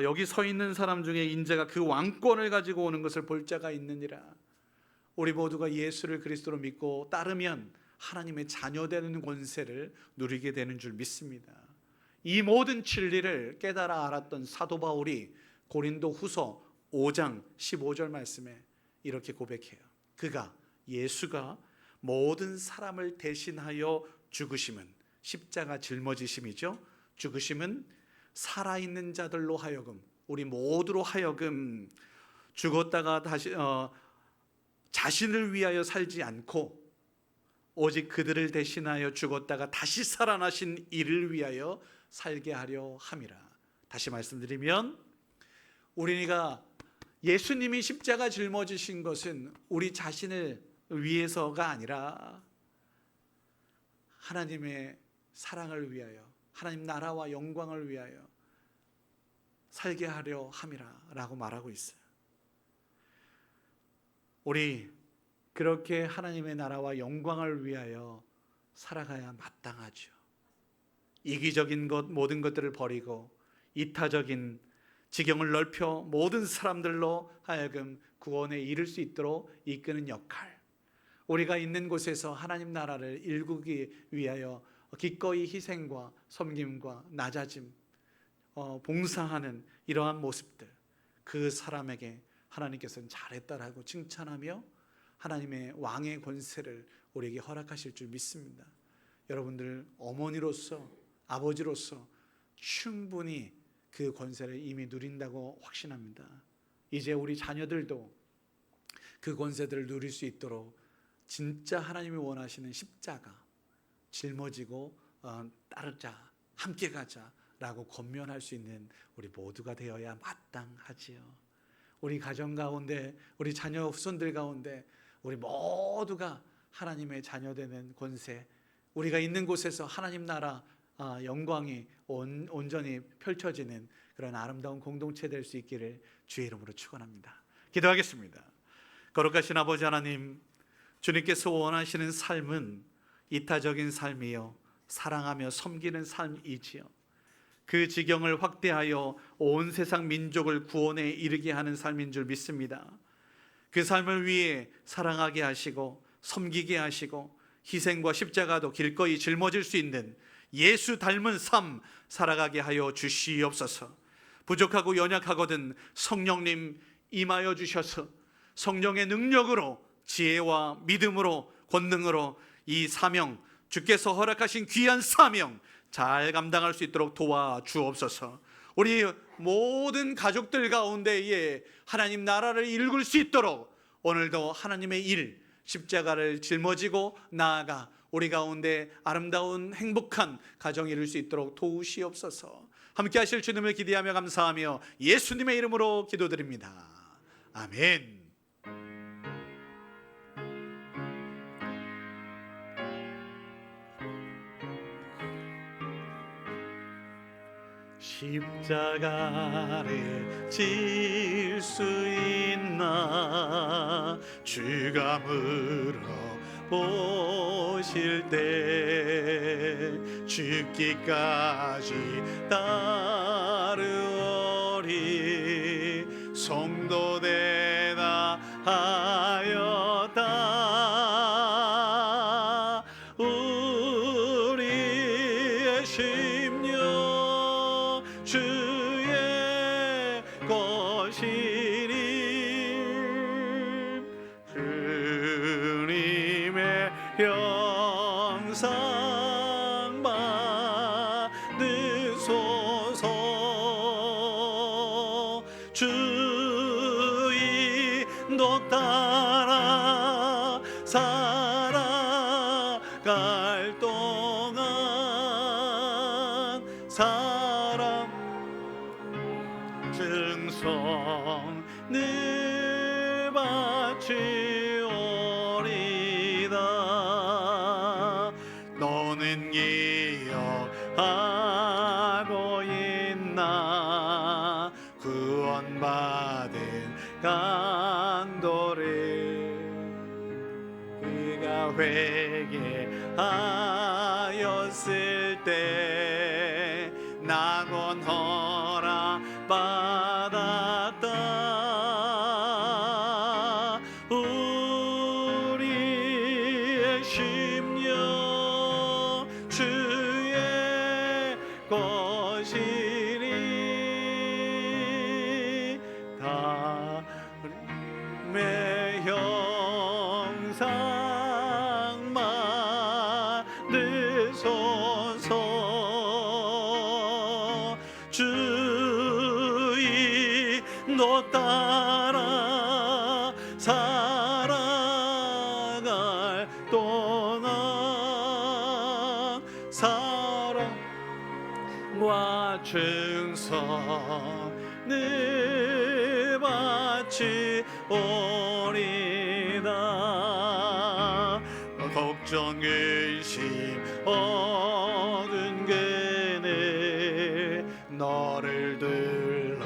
여기 서 있는 사람 중에 인자가 그 왕권을 가지고 오는 것을 볼 자가 있느니라. 우리 모두가 예수를 그리스도로 믿고 따르면 하나님의 자녀되는 권세를 누리게 되는 줄 믿습니다. 이 모든 진리를 깨달아 알았던 사도 바울이 고린도 후서 5장 15절 말씀에 이렇게 고백해요. 예수가 모든 사람을 대신하여 죽으심은, 십자가 짊어지심이죠. 죽으심은 살아있는 자들로 하여금, 우리 모두로 하여금 죽었다가 다시 자신을 위하여 살지 않고 오직 그들을 대신하여 죽었다가 다시 살아나신 이를 위하여 살게 하려 함이라. 다시 말씀드리면 우리가 예수님이 십자가 짊어지신 것은 우리 자신을 위해서가 아니라 하나님의 사랑을 위하여, 하나님 나라와 영광을 위하여 살게 하려 함이라 라고 말하고 있어요. 우리 그렇게 하나님의 나라와 영광을 위하여 살아가야 마땅하죠. 이기적인 것 모든 것들을 버리고 이타적인 지경을 넓혀 모든 사람들로 하여금 구원에 이를 수 있도록 이끄는 역할, 우리가 있는 곳에서 하나님 나라를 일구기 위하여 기꺼이 희생과 섬김과 낮아짐, 봉사하는 이러한 모습들, 그 사람에게 하나님께서는 잘했다라고 칭찬하며 하나님의 왕의 권세를 우리에게 허락하실 줄 믿습니다. 여러분들 어머니로서, 아버지로서 충분히 그 권세를 이미 누린다고 확신합니다. 이제 우리 자녀들도 그 권세들을 누릴 수 있도록 진짜 하나님이 원하시는 십자가 짊어지고 따르자, 함께 가자라고 권면할 수 있는 우리 모두가 되어야 마땅하지요. 우리 가정 가운데, 우리 자녀 후손들 가운데 우리 모두가 하나님의 자녀되는 권세, 우리가 있는 곳에서 하나님 나라 영광이 온전히 펼쳐지는 그런 아름다운 공동체 될 수 있기를 주의 이름으로 축원합니다. 기도하겠습니다. 거룩하신 아버지 하나님, 주님께서 원하시는 삶은 이타적인 삶이요 사랑하며 섬기는 삶이지요. 그 지경을 확대하여 온 세상 민족을 구원에 이르게 하는 삶인 줄 믿습니다. 그 삶을 위해 사랑하게 하시고 섬기게 하시고 희생과 십자가도 길거이 짊어질 수 있는 예수 닮은 삶 살아가게 하여 주시옵소서. 부족하고 연약하거든 성령님 임하여 주셔서 성령의 능력으로 지혜와 믿음으로 권능으로 이 사명, 주께서 허락하신 귀한 사명 잘 감당할 수 있도록 도와주옵소서. 우리 모든 가족들 가운데에 하나님 나라를 일굴 수 있도록 오늘도 하나님의 일, 십자가를 짊어지고 나아가 우리 가운데 아름다운 행복한 가정이 이룰 수 있도록 도우시옵소서. 함께 하실 주님을 기대하며 감사하며 예수님의 이름으로 기도드립니다. 아멘. 십자가를 질 수 있나 주가 물어보실 때 죽기까지 따르오리 성도 대답하였다. 우리의 심령 주의 것이니 주님의 영상 받으소서. 주의 인도 따라 살아갈 동안 사랑 증손을 바치오리다. 너는 기억하고 있나 구원받은 강도를 그가 회개하였을 때 낙원 허락받았다. 우리의 심령 주의 것이니 다음의 형상 만드소서. 주의 너 따라 바치오리다. 걱정 의심 어두운 그늘 너를 둘러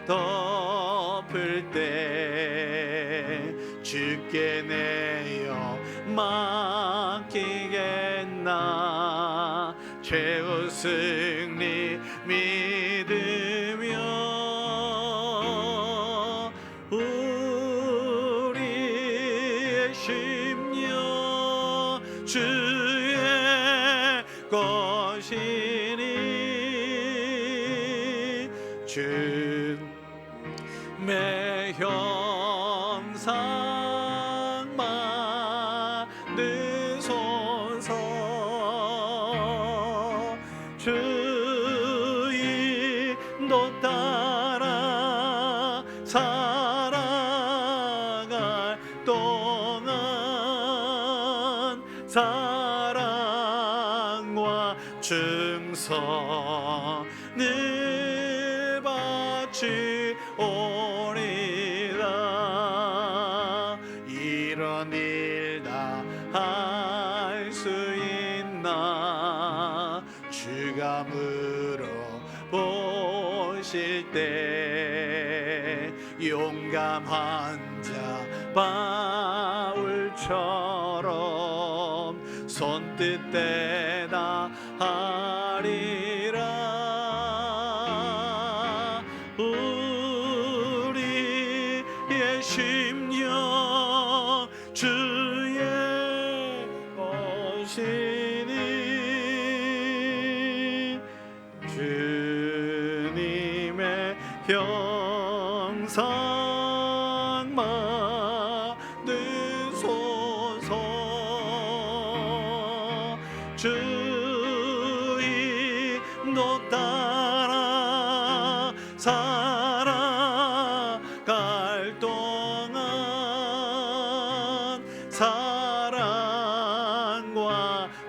덮을 때 주께 내어 맡기겠나. 최후 승리 믿으며 우리의 심령 주의 것이니 주의 형상 만드소서. 주의 인도 따라 살아갈 동안 사랑과 충성을 바치오리다. 이런 일 다 할 수 있나. 주가 물어보실 때 용감한 자 바울처럼 손뜻 대답하리라. 우리의 심령 주의 것이니 주님의 형상 만드소서. 주의 인도 따라 살아갈 동안 사랑과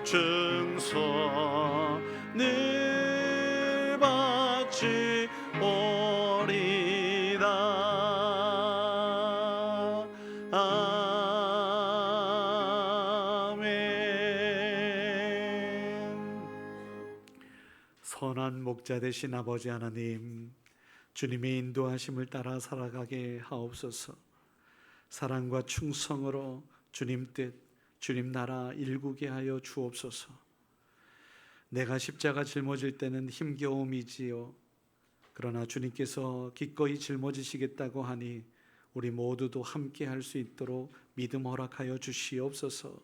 충성을 바치오리다. 아멘. 선한 목자 되신 아버지 하나님, 주님의 인도하심을 따라 살아가게 하옵소서. 사랑과 충성으로 주님 뜻, 주님 나라 일구게 하여 주옵소서. 내가 십자가 짊어질 때는 힘겨움이지요. 그러나 주님께서 기꺼이 짊어지시겠다고 하니 우리 모두도 함께 할 수 있도록 믿음 허락하여 주시옵소서.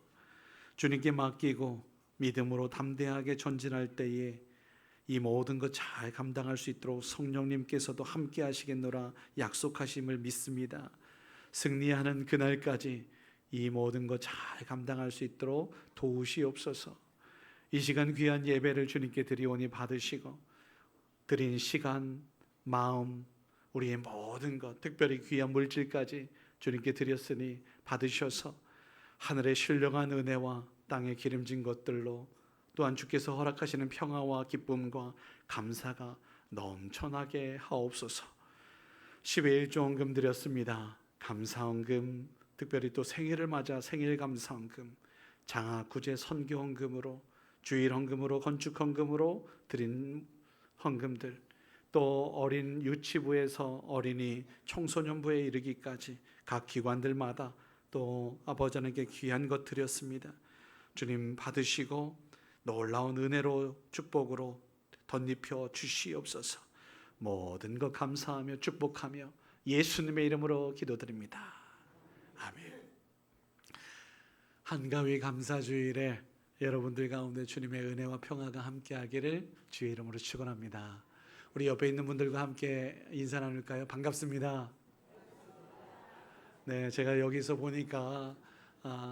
주님께 맡기고 믿음으로 담대하게 전진할 때에 이 모든 것 잘 감당할 수 있도록 성령님께서도 함께 하시겠노라 약속하심을 믿습니다. 승리하는 그날까지 이 모든 것 잘 감당할 수 있도록 도우시옵소서. 이 시간 귀한 예배를 주님께 드리오니 받으시고 드린 시간, 마음, 우리의 모든 것, 특별히 귀한 물질까지 주님께 드렸으니 받으셔서 하늘의 신령한 은혜와 땅에 기름진 것들로 또한 주께서 허락하시는 평화와 기쁨과 감사가 넘쳐나게 하옵소서. 10의 1조헌금 드렸습니다. 감사헌금, 특별히 또 생일을 맞아 생일 감사헌금, 장하 구제 선교헌금으로, 주일헌금으로, 건축헌금으로 드린 헌금들, 또 어린 유치부에서 어린이 청소년부에 이르기까지 각 기관들마다 또 아버지 하나님께 귀한 것 드렸습니다. 주님 받으시고 놀라운 은혜로 축복으로 덧입혀 주시옵소서. 모든 것 감사하며 축복하며 예수님의 이름으로 기도드립니다. 아멘. 한가위 감사주일에 여러분들 가운데 주님의 은혜와 평화가 함께하기를 주의 이름으로 축원합니다. 우리 옆에 있는 분들과 함께 인사 나눌까요? 반갑습니다. 네, 제가 여기서 보니까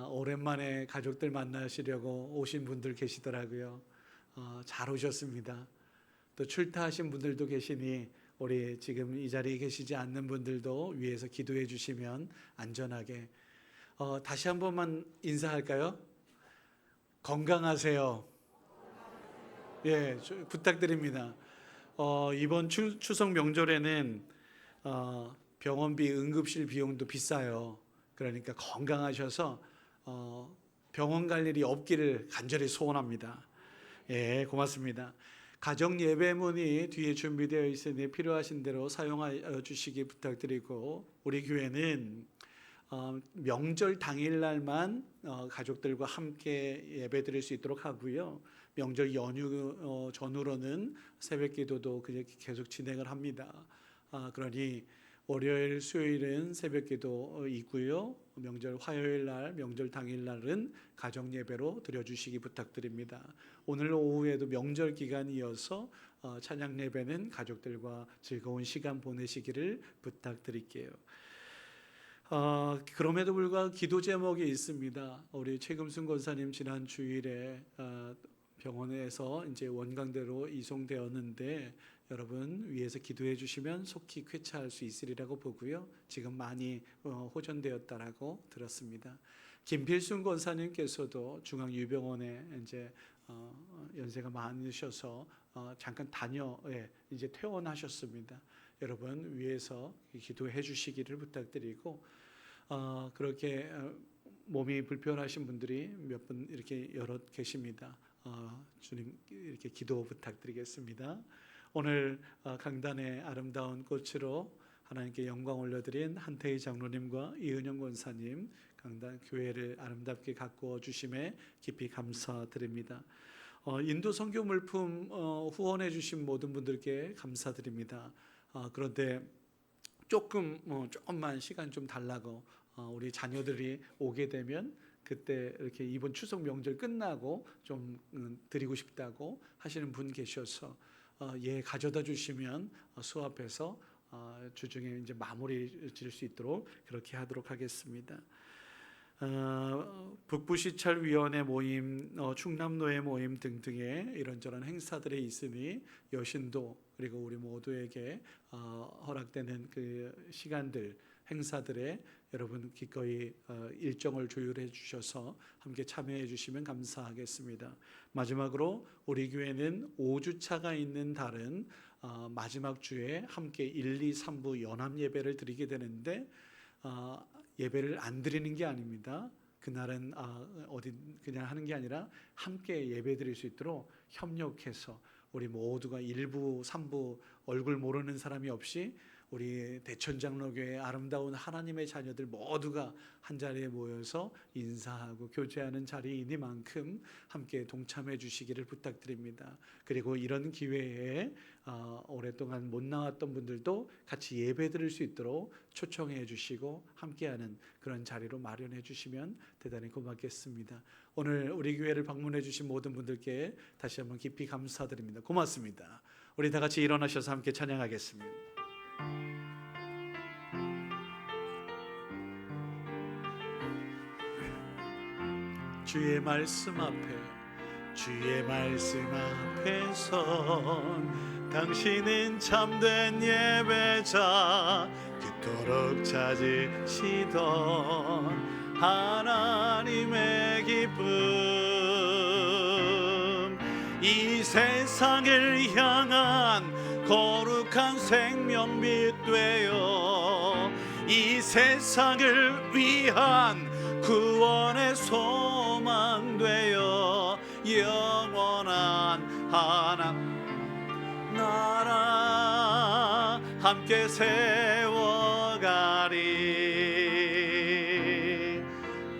오랜만에 가족들 만나시려고 오신 분들 계시더라고요. 잘 오셨습니다. 또 출타하신 분들도 계시니 우리 지금 이 자리에 계시지 않는 분들도 위에서 기도해 주시면 안전하게. 다시 한 번만 인사할까요? 건강하세요. 예, 부탁드립니다. 이번 추석 명절에는 병원비, 응급실 비용도 비싸요. 그러니까 건강하셔서 병원 갈 일이 없기를 간절히 소원합니다. 예, 고맙습니다. 가정 예배문이 뒤에 준비되어 있으니 필요하신 대로 사용하여 주시기 부탁드리고, 우리 교회는 명절 당일날만 가족들과 함께 예배드릴 수 있도록 하고요. 명절 연휴 전후로는 새벽기도도 계속 진행을 합니다. 그러니 월요일, 수요일은 새벽기도 있고요. 명절 화요일날, 명절 당일날은 가정 예배로 드려주시기 부탁드립니다. 오늘 오후에도 명절 기간이어서 찬양 예배는 가족들과 즐거운 시간 보내시기를 부탁드릴게요. 그럼에도 불구하고 기도 제목이 있습니다. 우리 최금순 권사님 지난 주일에 병원에서 이제 원광대로 이송되었는데, 여러분 위에서 기도해 주시면 속히 쾌차할 수 있으리라고 보고요. 지금 많이 호전되었다라고 들었습니다. 김필순 권사님께서도 중앙유병원에 이제 연세가 많으셔서 잠깐 이제 퇴원하셨습니다. 여러분 위에서 기도해 주시기를 부탁드리고, 그렇게 몸이 불편하신 분들이 몇 분 이렇게 여럿 계십니다. 주님 이렇게 기도 부탁드리겠습니다. 오늘 강단의 아름다운 꽃으로 하나님께 영광 올려드린 한태희 장로님과 이은영 권사님, 강단 교회를 아름답게 가꾸어 주심에 깊이 감사드립니다. 인도 선교 물품 후원해 주신 모든 분들께 감사드립니다. 그런데 조금만 시간 좀 달라고, 우리 자녀들이 오게 되면 그때 이렇게 이번 추석 명절 끝나고 좀 드리고 싶다고 하시는 분 계셔서 가져다 주시면 수업해서 주중에 이제 마무리 지을 수 있도록 그렇게 하도록 하겠습니다. 북부시찰위원회 모임, 충남노회 모임 등등의 이런저런 일들이 있으니 여신도 그리고 우리 모두에게 허락되는 그 시간들, 행사들에 여러분 기꺼이 일정을 조율해 주셔서 함께 참여해 주시면 감사하겠습니다. 마지막으로 우리 교회는 5주차가 있는 달은 마지막 주에 함께 1, 2, 3부 연합 예배를 드리게 되는데, 예배를 안 드리는 게 아닙니다. 그날은 어디 그냥 하는 게 아니라 함께 예배 드릴 수 있도록 협력해서 우리 모두가 1부, 3부 얼굴 모르는 사람이 없이 우리 대천장로교회 아름다운 하나님의 자녀들 모두가 한 자리에 모여서 인사하고 교제하는 자리이니만큼 함께 동참해 주시기를 부탁드립니다. 그리고 이런 기회에 오랫동안 못 나왔던 분들도 같이 예배 드릴 수 있도록 초청해 주시고 함께하는 그런 자리로 마련해 주시면 대단히 고맙겠습니다. 오늘 우리 교회를 방문해 주신 모든 분들께 다시 한번 깊이 감사드립니다. 고맙습니다. 우리 다 같이 일어나셔서 함께 찬양하겠습니다. 주의 말씀 앞에서 당신은 참된 예배자, 그토록 찾으시던 하나님의 기쁨, 이 세상을 향한 거룩한 생명빛 되어 이 세상을 위한 구원의 소망 되어 영원한 하나님 나라 함께 세워가리.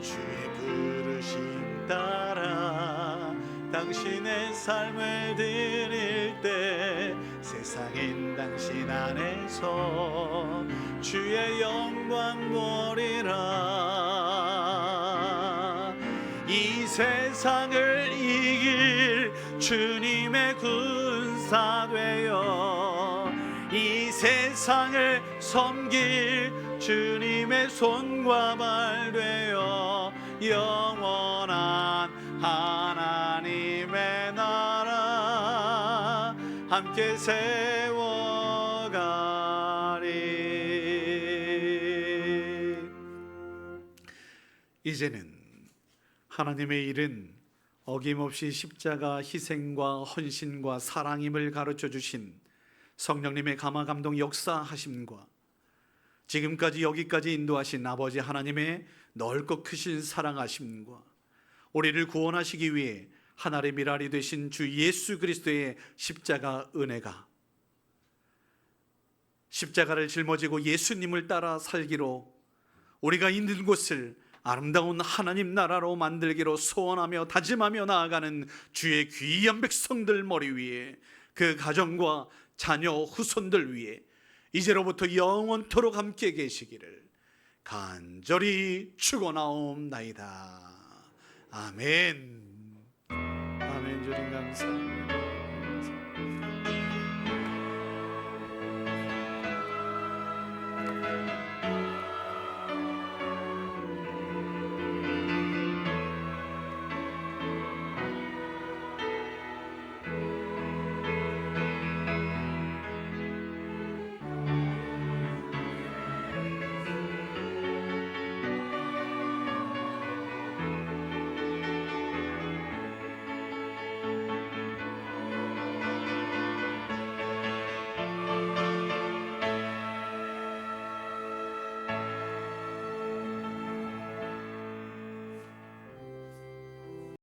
주의 부르심 따라 당신의 삶을 드릴 때 세상인 당신 안에서 주의 영광 보리라. 이 세상을 이길 주님의 군사 되어 이 세상을 섬길 주님의 손과 발 되어 영원한 하나님의 나라 함께 세워가리. 이제는 하나님의 일은 어김없이 십자가 희생과 헌신과 사랑임을 가르쳐 주신 성령님의 감화 감동 역사하심과 지금까지 여기까지 인도하신 아버지 하나님의 넓고 크신 사랑하심과 우리를 구원하시기 위해 하나님의 미랄이 되신 주 예수 그리스도의 십자가 은혜가, 십자가를 짊어지고 예수님을 따라 살기로 우리가 있는 곳을 아름다운 하나님 나라로 만들기로 소원하며 다짐하며 나아가는 주의 귀한 백성들 머리 위에, 그 가정과 자녀 후손들 위에 이제로부터 영원토록 함께 계시기를 간절히 축원하옵나이다. 아멘. 아멘. 주님 감사합니다.